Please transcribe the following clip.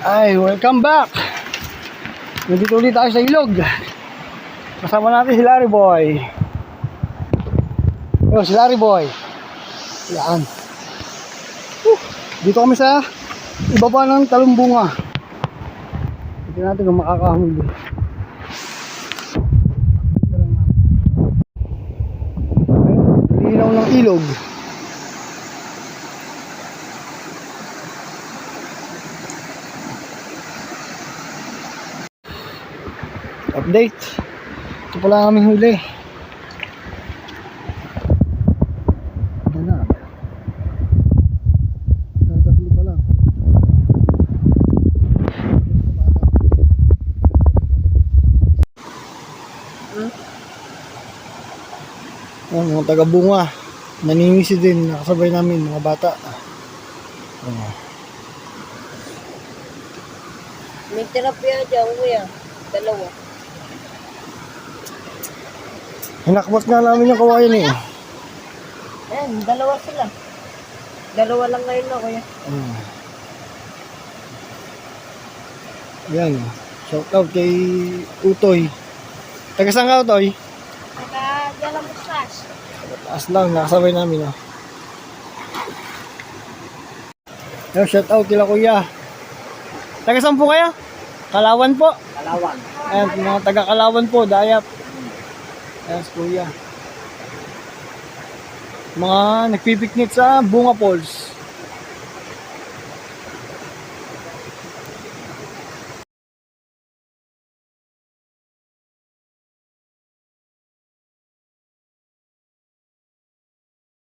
Ay, welcome back. Nandito ulit tayo sa ilog. Kasama natin si Larry Boy. Yo, si Larry Boy. Yan. Dito kami sa ibaba ng Talumbunga. Dito natin kung makakahuli. Linaw ng ilog. Update. Ito pala aming huli. Danag. Tatatlo pa lang. Ayan, mga taga-bunga. Naningisi din. Nakasabay namin mga bata. May terapya dyan, kuya. Dalawa. Hinakbot nga namin yung kawayan eh. Ayan, dalawa sila. Dalawa lang ngayon na, kuya. Ayan. Shout out kay Utoy. Taga saan ka, Utoy? Saka, dyan lang bukas. Taas lang, nakasabay namin. Ayan, shout out kila kuya. Taga saan po kayo? Kalawan po. Kalawan. Ayan, mga taga Kalawan po, Dayap. Ayan, si kuya. Mga nagpipiknik sa Bunga Falls.